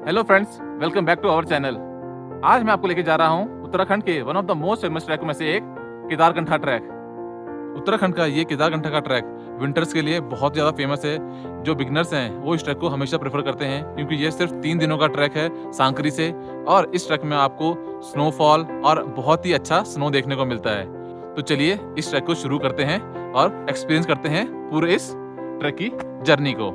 Hello friends, welcome back to our channel. आज मैं आपको लेके जा रहा हूँ उत्तराखंड के one of the most famous track में से एक केदारकंठा ट्रैक। उत्तराखंड का ये केदारकंठा का ट्रैक विंटर्स के लिए बहुत ज़्यादा फेमस है। जो बिगनर्स हैं वो इस ट्रैक को हमेशा प्रेफर करते हैं क्योंकि ये सिर्फ 3 दिनों का ट्रैक है सांकरी से, और इस ट्रैक में आपको स्नोफॉल और बहुत ही अच्छा स्नो देखने को मिलता है। तो चलिए इस ट्रैक को शुरू करते हैं और एक्सपीरियंस करते हैं पूरे इस ट्रैक की जर्नी को।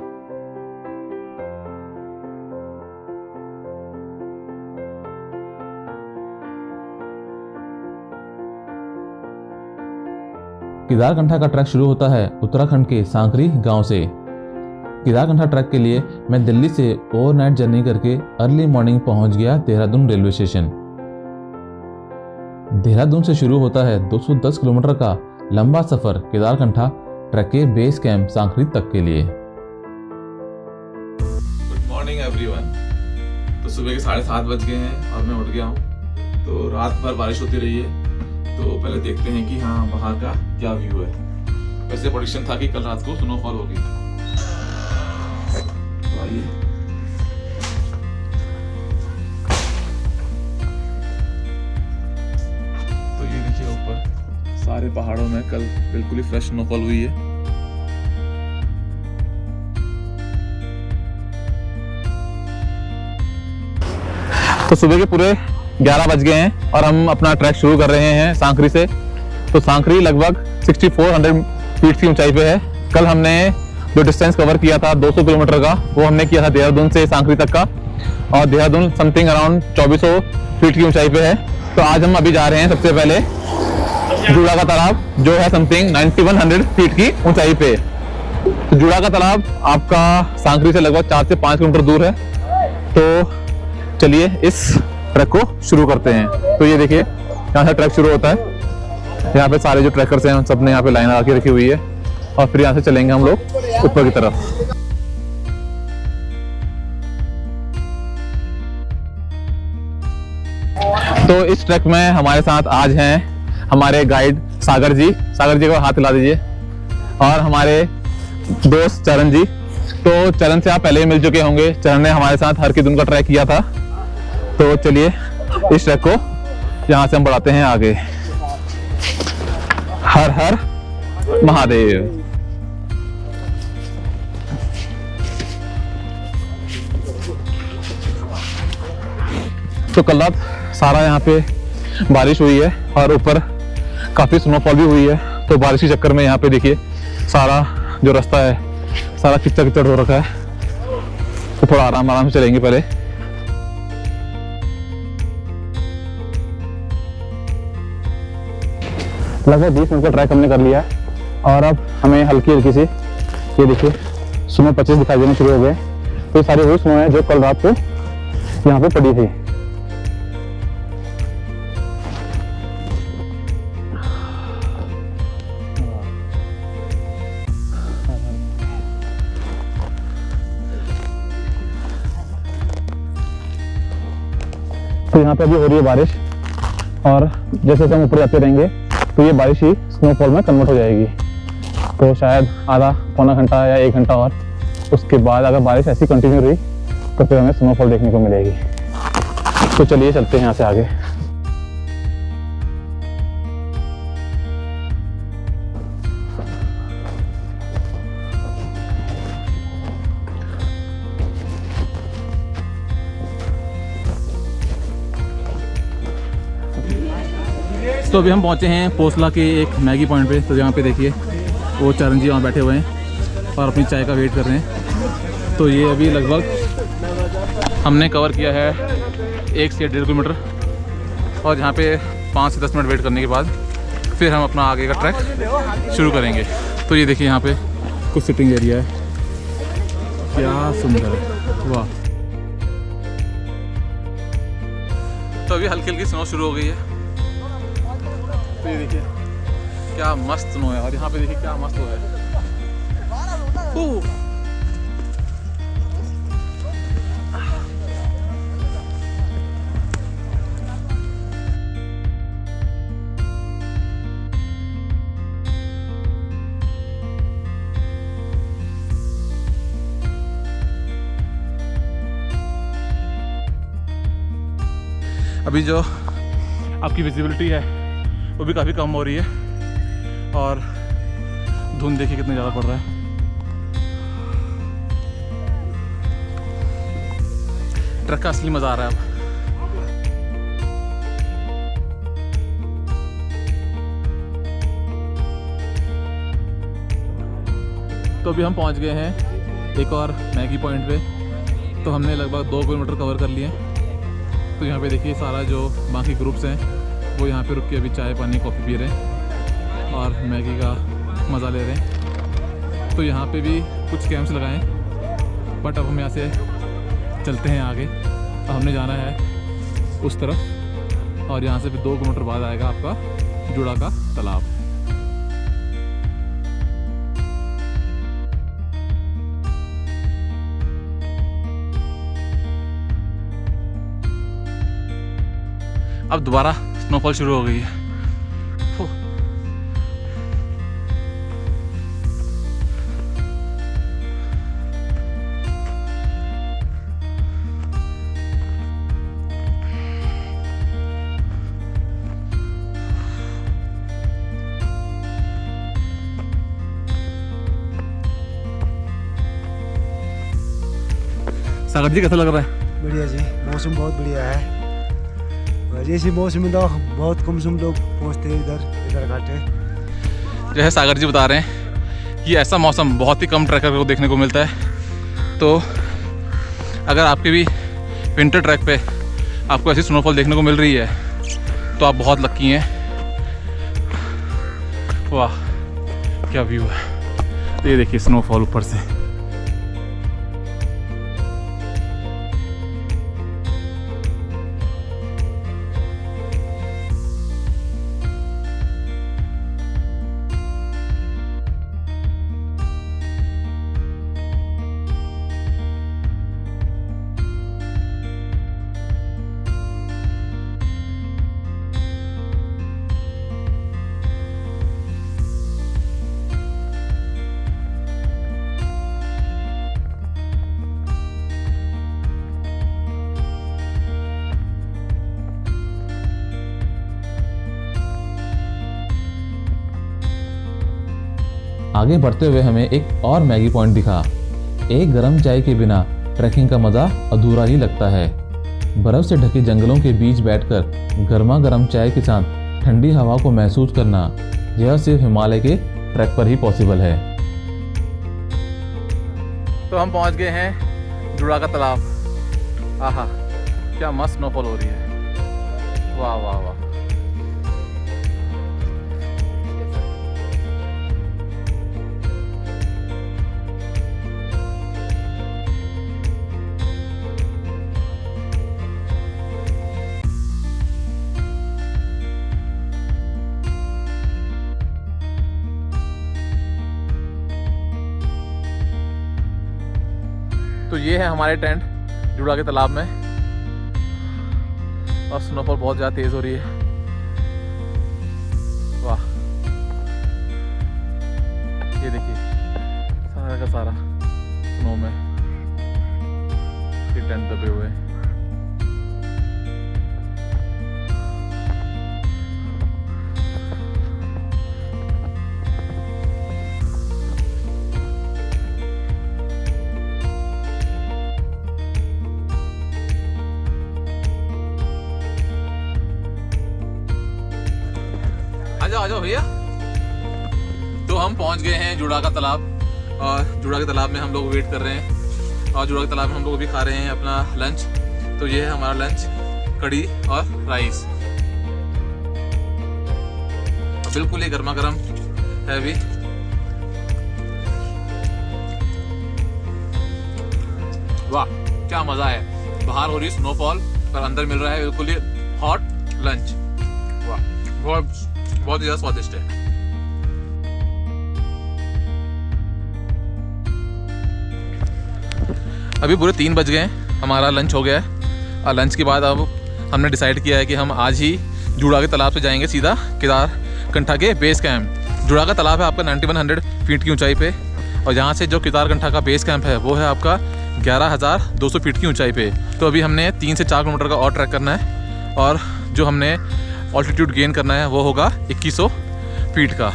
केदारकंठा का ट्रैक शुरू होता है उत्तराखंड के सांकरी गांव से। केदारकंठा ट्रैक के लिए मैं दिल्ली से ओवरनाइट जर्नी करके अर्ली मॉर्निंग पहुंच गया देहरादून रेलवे स्टेशन। देहरादून से शुरू होता है 210 किलोमीटर का लंबा सफर केदारकंठा ट्रैक के बेस कैंप सांकरी तक के लिए। Good morning everyone. तो सुबह के 7:30 बज गए हैं और मैं उठ गया हूँ। तो रात भर बारिश होती रही है, तो पहले देखते हैं कि हाँ बाहर का क्या व्यू है। वैसे प्रेडिक्शन था कि कल रात को स्नोफॉल होगी। तो आइए, तो ये देखिए ऊपर सारे पहाड़ों में कल बिल्कुल ही फ्रेश स्नोफॉल हुई है। तो सुबह के पूरे 11 बज गए हैं और हम अपना ट्रैक शुरू कर रहे हैं सांकरी से। तो सांकरी लगभग 6400 फीट की ऊंचाई पे है। कल हमने जो डिस्टेंस कवर किया था 200 किलोमीटर का, वो हमने किया था देहरादून से सांकरी तक का, और देहरादून समथिंग अराउंड 2400 फीट की ऊंचाई पे है। तो आज हम अभी जा रहे हैं सबसे पहले जुड़ा का तालाब, जो है समथिंग 9100 फीट की ऊंचाई पे। तो जुड़ा का तालाब आपका सांकरी से लगभग 4 से 5 किलोमीटर दूर है। तो चलिए इस ट्रैक को शुरू करते हैं। तो ये देखिए यहाँ से ट्रैक शुरू होता है। यहाँ पे सारे जो ट्रैकर्स हैं उन सब ने यहाँ पे लाइन लगा के रखी हुई है, और फिर यहाँ से चलेंगे हम लोग ऊपर की तरफ। तो इस ट्रैक में हमारे साथ आज हैं हमारे गाइड सागर जी। सागर जी को हाथ हिला दीजिए। और हमारे दोस्त चरण जी। तो चरण से आप पहले ही मिल चुके होंगे। चरण ने हमारे साथ हर की दिन का ट्रैक किया था। तो चलिए इस ट्रैक को यहाँ से हम बढ़ाते हैं आगे। हर हर महादेव। तो कल रात सारा यहाँ पे बारिश हुई है और ऊपर काफी स्नोफॉल भी हुई है। तो बारिश के चक्कर में यहाँ पे देखिए सारा जो रास्ता है सारा किच्चड़ किच्चड़ हो रखा है। तो थोड़ा आराम आराम से चलेंगे पहले। लगभग 20 मिनट का ट्रैक हमने कर लिया है और अब हमें हल्की हल्की सी ये देखिए स्नो 25 दिखाई देने शुरू हो गए। तो ये सारी वही स्नो है जो कल रात को यहाँ पे पड़ी थी। तो यहाँ पे अभी हो रही है बारिश, और जैसे जैसे हम ऊपर जाते रहेंगे तो ये बारिश ही स्नोफॉल में कन्वर्ट हो जाएगी। तो शायद आधा पौना घंटा या 1 घंटा और उसके बाद अगर बारिश ऐसी कंटिन्यू रही तो फिर हमें स्नोफॉल देखने को मिलेगी। तो चलिए चलते हैं यहाँ से आगे। तो अभी हम पहुंचे हैं पोसला के एक मैगी पॉइंट पे। तो यहाँ पे देखिए वो चरण जी वहाँ बैठे हुए हैं और अपनी चाय का वेट कर रहे हैं। तो ये अभी लगभग हमने कवर किया है 1 से 1.5 किलोमीटर, और यहाँ पे 5 से 10 मिनट वेट करने के बाद फिर हम अपना आगे का ट्रैक शुरू करेंगे। तो ये देखिए यहाँ पे कुछ सिटिंग एरिया है, क्या सुंदर है, वाह। तो अभी हल्की हल्की स्नो शुरू हो गई है। तो ये देखिए क्या मस्त स्नो है, और यहाँ पे देखिए क्या मस्त हो है। अभी जो आपकी विजिबिलिटी है वो भी काफ़ी कम हो रही है और धुंध देखिए कितना ज़्यादा पड़ रहा है। ट्रक का असली मज़ा आ रहा है अब। तो अभी हम पहुंच गए हैं एक और मैगी पॉइंट पे। तो हमने लगभग 2 किलोमीटर कवर कर लिए। तो यहाँ पे देखिए सारा जो बाकी ग्रुप्स हैं वो यहाँ पे रुक के अभी चाय पानी कॉफ़ी पी रहे हैं और मैगी का मज़ा ले रहे हैं। तो यहाँ पे भी कुछ कैंप्स लगाए हैं, बट अब हम यहाँ से चलते हैं आगे। अब हमने जाना है उस तरफ और यहाँ से फिर 2 किलोमीटर बाद आएगा आपका जुड़ा का तालाब। अब दोबारा स्नोफॉल शुरू हो गई है। सागर जी कैसा लग रहा है? बढ़िया जी, मौसम बहुत बढ़िया है। और ऐसी मौसम में तो बहुत कम से लोग पहुँचते हैं इधर घाटे। जो है सागर जी बता रहे हैं कि ऐसा मौसम बहुत ही कम ट्रैकर को देखने को मिलता है। तो अगर आपके भी विंटर ट्रैक पे आपको ऐसी स्नोफॉल देखने को मिल रही है तो आप बहुत लकी हैं। वाह क्या व्यू है, ये देखिए स्नोफॉल ऊपर से। आगे बढ़ते हुए हमें एक और मैगी पॉइंट दिखा। एक गर्म चाय के बिना ट्रैकिंग का मजा अधूरा ही लगता है। बर्फ से ढके जंगलों के बीच बैठकर गर्मा गर्म चाय के साथ ठंडी हवा को महसूस करना, यह सिर्फ हिमालय के ट्रैक पर ही पॉसिबल है। तो हम पहुंच गए हैं जुड़ा का तालाब। आहा क्या मस्त स्नोफॉल हो रही है। वाह वाह वाह। तो ये है हमारे टेंट जुड़ा के तालाब में और स्नोफॉल बहुत ज़्यादा तेज़ हो रही है। वाह ये देखिए सारा का सारा स्नो में ये टेंट दबे हुए हैं। आ जाओ भैया। तो हम पहुंच गए हैं जुड़ा का तालाब और जुड़ा के तालाब में हम लोग वेट कर रहे हैं और जुड़ा के तालाब में हम लोग भी खा रहे हैं अपना लंच। तो ये है हमारा लंच, कढ़ी और राइस। बिल्कुल ही गर्मा गर्म है अभी। वाह क्या मज़ा है। बाहर हो रही स्नोफॉल और अंदर मिल रहा है बिल्कुल ही हॉट लंच। वाह बहुत ही ज़्यादा स्वादिष्ट है। अभी पूरे 3 बज गए, हमारा लंच हो गया है और लंच के बाद अब हमने डिसाइड किया है कि हम आज ही जुड़ा के तालाब से जाएंगे सीधा केदारकंठा के बेस कैंप। जुड़ा का तालाब है आपका 9100 फीट की ऊंचाई पे और यहाँ से जो केदारकंठा का बेस कैंप है वो है आपका 11,200 फीट की ऊंचाई पे। तो अभी हमने 3 से 4 किलोमीटर का और ट्रैक करना है और जो हमने ऑल्टीट्यूड गेन करना है वो होगा 2100 फीट का।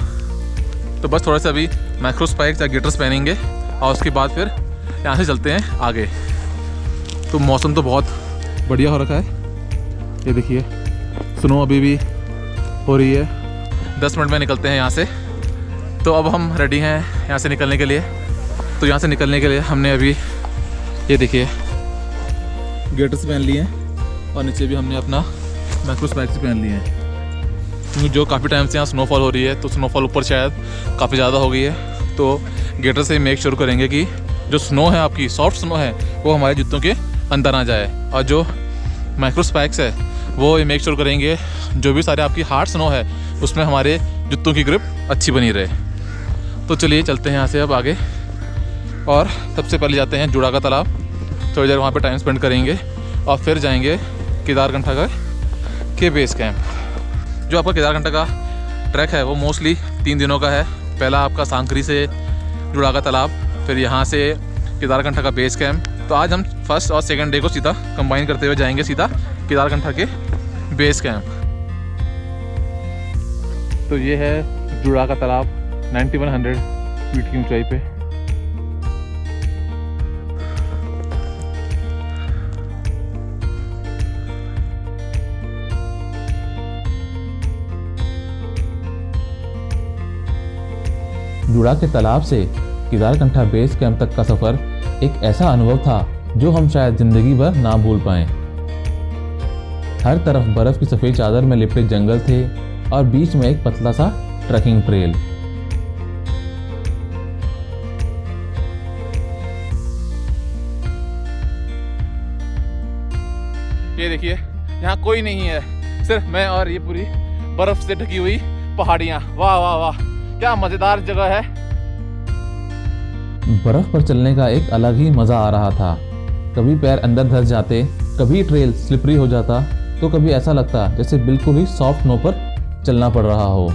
तो बस थोड़ा सा अभी मैक्रो स्पाइक्स या गेटर्स पहनेंगे और उसके बाद फिर यहाँ से चलते हैं आगे। तो मौसम तो बहुत बढ़िया हो रखा है, ये देखिए स्नो अभी भी हो रही है। 10 मिनट में निकलते हैं यहाँ से। तो अब हम रेडी हैं यहाँ से निकलने के लिए। तो यहाँ से निकलने के लिए हमने अभी ये देखिए गेटर्स पहन लिए हैं और नीचे भी हमने अपना मैक्रो स्पाइक्स पहन लिए हैं, क्योंकि जो काफ़ी टाइम से यहाँ स्नोफॉल हो रही है तो स्नोफॉल ऊपर शायद काफ़ी ज़्यादा हो गई है। तो गेटर से मेक श्योर करेंगे कि जो स्नो है आपकी सॉफ्ट स्नो है वो हमारे जूतों के अंदर ना जाए, और जो माइक्रो स्पाइक्स है वो ये मेक श्योर करेंगे जो भी सारे आपकी हार्ड स्नो है उसमें हमारे जूतों की ग्रिप अच्छी बनी रहे। तो चलिए चलते हैं यहाँ से अब आगे, और सबसे पहले जाते हैं जुड़ा का तालाब। थोड़ी देर वहाँ पे टाइम स्पेंड करेंगे और फिर जाएंगे केदारकंठा के बेस कैंप। जो आपका केदारकंठा का ट्रैक है वो मोस्टली 3 दिनों का है। पहला आपका सांकरी से जुड़ा का तालाब, फिर यहाँ से केदारकंठा का बेस कैंप। तो आज हम फर्स्ट और सेकंड डे को सीधा कंबाइन करते हुए जाएंगे सीधा केदारकंठा के बेस कैंप। तो ये है जुड़ा का तालाब 9100 फीट की ऊंचाई पे। जुड़ा के तालाब से केदारकंठा बेस कैंप तक का सफ़र एक ऐसा अनुभव था जो हम शायद ज़िंदगी भर ना भूल पाएं। हर तरफ बर्फ़ की सफ़ेद चादर में लिपटे जंगल थे और बीच में एक पतला सा ट्रैकिंग ट्रेल। ये देखिए यहाँ कोई नहीं है, सिर्फ मैं और ये पूरी बर्फ़ से ढकी हुई पहाड़ियाँ। वाह वाह वाह, क्या मज़ेदार जगह है। बर्फ पर चलने का एक अलग ही मज़ा आ रहा था। कभी पैर अंदर धंस जाते, कभी ट्रेल स्लिपरी हो जाता, तो कभी ऐसा लगता जैसे बिल्कुल ही सॉफ्ट स्नो पर चलना पड़ रहा हो।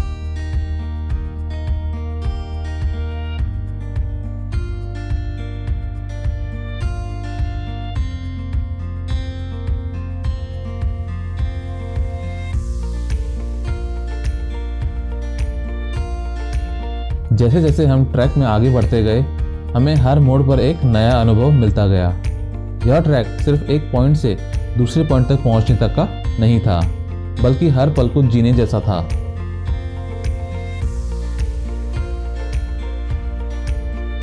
जैसे जैसे हम ट्रैक में आगे बढ़ते गए, हमें हर मोड़ पर एक नया अनुभव मिलता गया। यह ट्रैक सिर्फ एक पॉइंट से दूसरे पॉइंट तक पहुंचने तक का नहीं था, बल्कि हर पल को जीने जैसा था।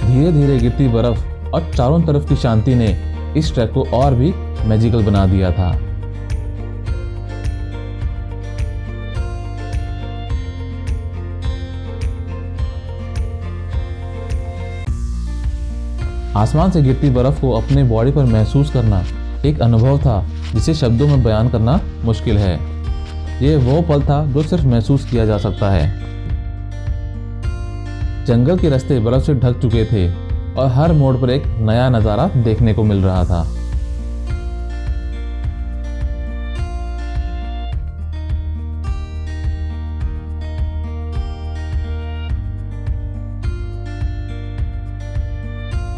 धीरे धीरे गिरती बर्फ और चारों तरफ की शांति ने इस ट्रैक को और भी मैजिकल बना दिया था। आसमान से गिरती बर्फ को अपने बॉडी पर महसूस करना एक अनुभव था जिसे शब्दों में बयान करना मुश्किल है। ये वो पल था जो सिर्फ महसूस किया जा सकता है। जंगल के रास्ते बर्फ से ढक चुके थे और हर मोड़ पर एक नया नज़ारा देखने को मिल रहा था।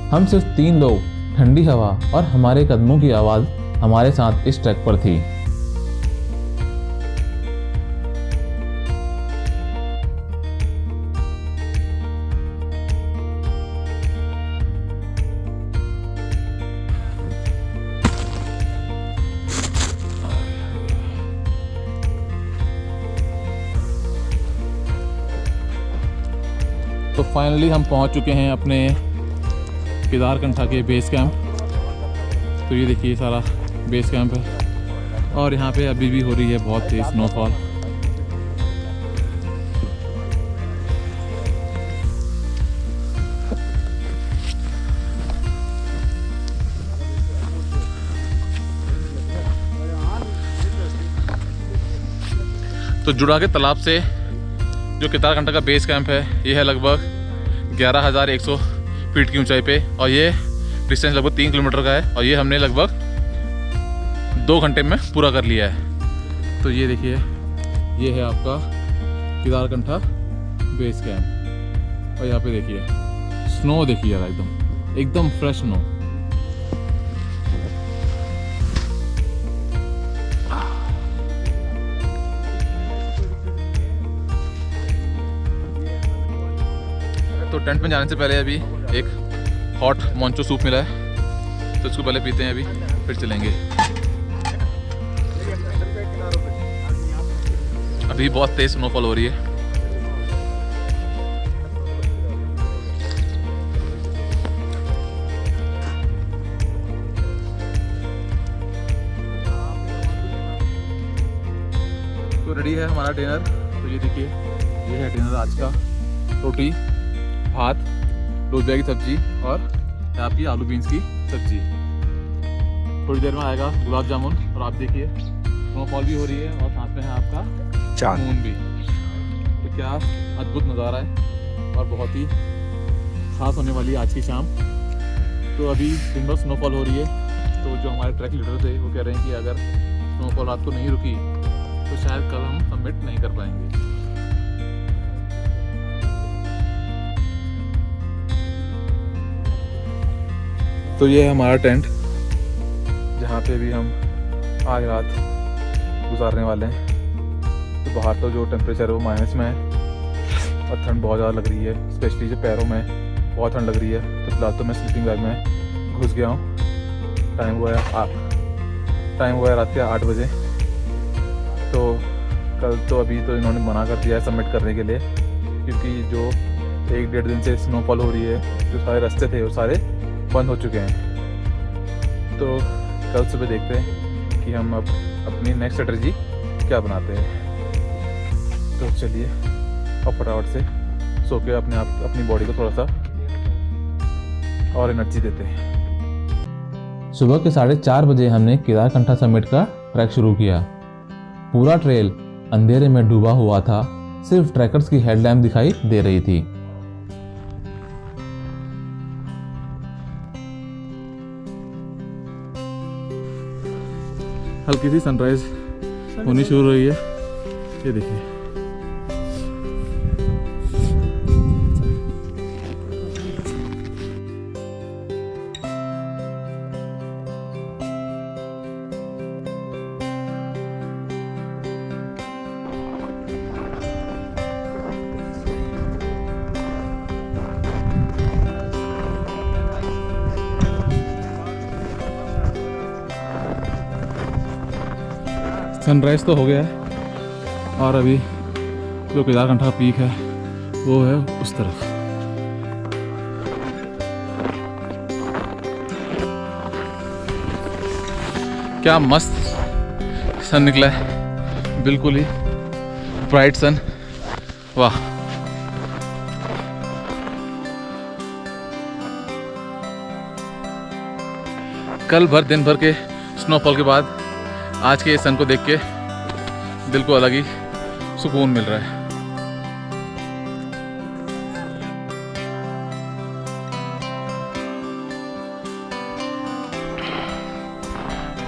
हम सिर्फ 3 लोग, ठंडी हवा और हमारे कदमों की आवाज़ हमारे साथ इस ट्रैक पर थी। तो फाइनली हम पहुंच चुके हैं अपने केदारकंठा के बेस कैंप। तो ये देखिए सारा बेस कैंप है और यहाँ पे अभी भी हो रही है बहुत तेज स्नोफॉल। तो जुड़ा के तालाब से जो केदारकंठा का बेस कैंप है ये है लगभग 11,100 फीट की ऊंचाई पे, और ये डिस्टेंस लगभग 3 किलोमीटर का है, और ये हमने लगभग 2 घंटे में पूरा कर लिया है। तो ये देखिए ये है आपका केदारकंठा बेस कैंप, और यहाँ पे देखिए स्नो देखिए यार, एकदम फ्रेश स्नो। तो टेंट में जाने से पहले अभी एक हॉट मोंचो सूप मिला है, तो इसको पहले पीते हैं अभी, फिर चलेंगे। अभी बहुत तेज स्नोफॉल हो रही है। तो रेडी है हमारा डिनर। तो ये देखिए, ये है डिनर आज का। रोटी, भात, लोबिया की सब्जी और यहाँ की आलू बीन्स की सब्जी। थोड़ी देर में आएगा गुलाब जामुन। और आप देखिए स्नोफॉल भी हो रही है और साथ में है आपका चांद। मून भी। तो क्या अद्भुत नज़ारा है और बहुत ही खास होने वाली आज की शाम। तो अभी दिन भर स्नोफॉल हो रही है। तो जो हमारे ट्रैक लीडर थे वो कह रहे हैं कि अगर स्नोफॉल रात को नहीं रुकी तो शायद कल हम सबमिट नहीं कर पाएंगे। तो ये है हमारा टेंट जहाँ पे भी हम आज रात गुजारने वाले हैं। तो बाहर तो जो टेम्परेचर है वो माइनस में है और ठंड बहुत ज़्यादा लग रही है, स्पेशली जो पैरों में बहुत ठंड लग रही है। तो फिलहाल तो मैं स्लीपिंग बैग में घुस गया हूँ। टाइम हुआ है रात के 8 बजे। तो कल तो अभी तो इन्होंने मना कर दिया है सबमिट करने के लिए, क्योंकि जो 1-1.5 दिन से स्नोफॉल हो रही है, जो सारे रास्ते थे वो सारे बंद हो चुके हैं। तो कल सुबह देखते हैं कि हम अब अपनी नेक्स्ट स्ट्रेटजी क्या बनाते हैं। तो चलिए अब फटाफट से सो के अपनी बॉडी को थोड़ा सा और एनर्जी देते हैं। सुबह के 4:30 बजे हमने केदारकंठा समिट का ट्रैक शुरू किया। पूरा ट्रेल अंधेरे में डूबा हुआ था, सिर्फ ट्रैकर्स की हेडलैम्प दिखाई दे रही थी। हल्की सी सनराइज होनी शुरू हो रही है, ये देखिए। सनराइज तो हो गया है और अभी जो केदारकंठा पीक है वो है उस तरफ। क्या मस्त सन निकला है, बिल्कुल ही ब्राइट सन। वाह। कल भर दिन भर के स्नोफॉल के बाद आज के इस सन को देख के दिल को अलग ही सुकून मिल रहा है।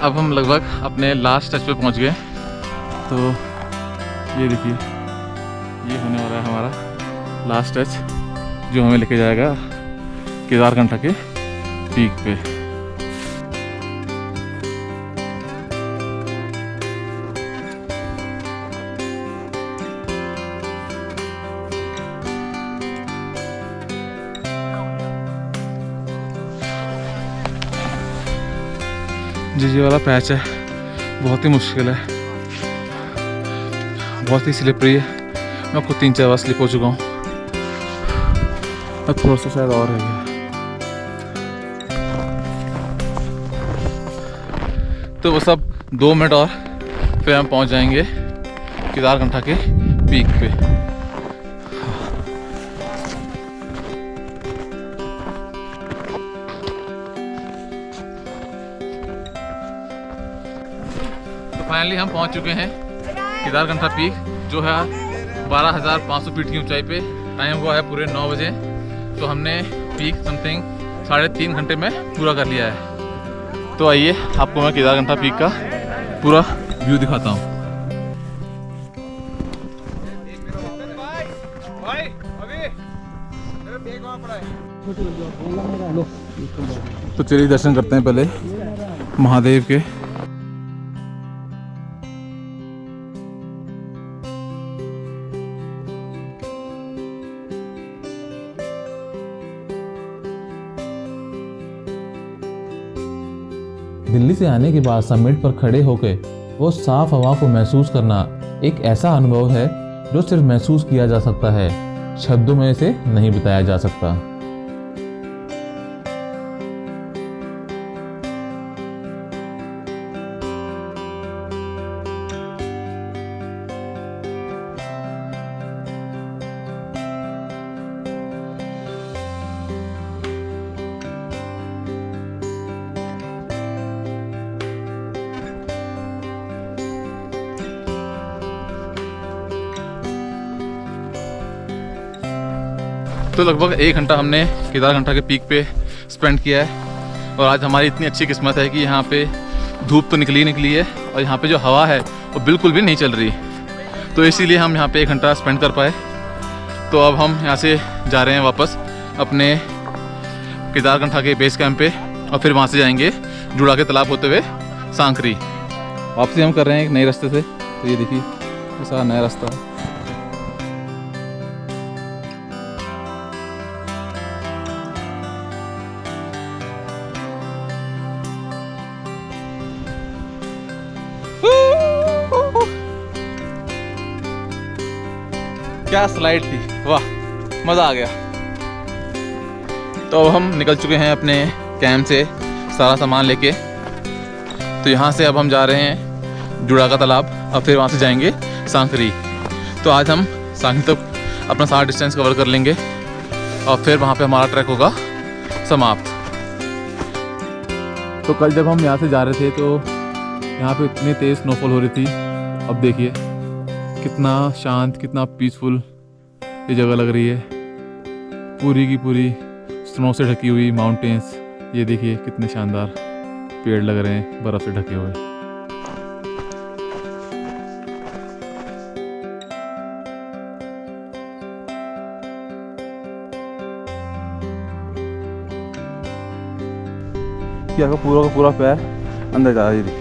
अब हम लगभग अपने लास्ट टच पे पहुंच गए। तो ये देखिए, ये होने वाला है हमारा लास्ट टच, जो हमें लेके जाएगा केदारकंठा के पीक पे। जी वाला पैच है, बहुत ही मुश्किल है, बहुत ही स्लिपरी है। मैं खुद 3-4 बार स्लिप हो चुका हूँ। अब थोड़ा सा शायद और है गया। तो बस अब 2 मिनट और फिर हम पहुँच जाएंगे केदारकंठा के पीक पे। फाइनली हम पहुंच चुके हैं केदारकंठा पीक, जो है 12,500 फीट की ऊंचाई पे। टाइम हुआ है पूरे 9 बजे। तो हमने पीक समथिंग 3.5 घंटे में पूरा कर लिया है। तो आइए आपको मैं केदारकंठा पीक का पूरा व्यू दिखाता हूँ। तो चलिए दर्शन करते हैं पहले महादेव के। दिल्ली से आने के बाद समिट पर खड़े होकर वो साफ हवा को महसूस करना एक ऐसा अनुभव है जो सिर्फ महसूस किया जा सकता है, शब्दों में इसे नहीं बताया जा सकता। तो लगभग 1 घंटा हमने केदारकंठा के पीक पे स्पेंड किया है और आज हमारी इतनी अच्छी किस्मत है कि यहाँ पे धूप तो निकली है और यहाँ पे जो हवा है वो बिल्कुल भी नहीं चल रही, तो इसीलिए हम यहाँ पे 1 घंटा स्पेंड कर पाए। तो अब हम यहाँ से जा रहे हैं वापस अपने केदारकंठा के बेस कैंप पे और फिर वहाँ से जाएंगे जुड़ा के तालाब होते हुए सांकरी। वापसी हम कर रहे हैं एक नए रास्ते से, तो ये देखिए ये सारा नया रास्ता है। क्या स्लाइड थी, वाह मज़ा आ गया। तो अब हम निकल चुके हैं अपने कैंप से सारा सामान लेके। तो यहाँ से अब हम जा रहे हैं जुड़ा का तालाब और फिर वहाँ से जाएंगे सांकरी। तो आज हम सांकरी तक अपना सारा डिस्टेंस कवर कर लेंगे और फिर वहाँ पे हमारा ट्रैक होगा समाप्त। तो कल जब हम यहाँ से जा रहे थे तो यहाँ पे इतनी तेज़ स्नोफॉल हो रही थी, अब देखिए कितना शांत, कितना पीसफुल ये जगह लग रही है। पूरी की पूरी स्नो से ढकी हुई माउंटेन्स, ये देखिए कितने शानदार पेड़ लग रहे हैं बर्फ़ से ढके हुए। यहाँ का पूरा पैर अंदर जा रहा है।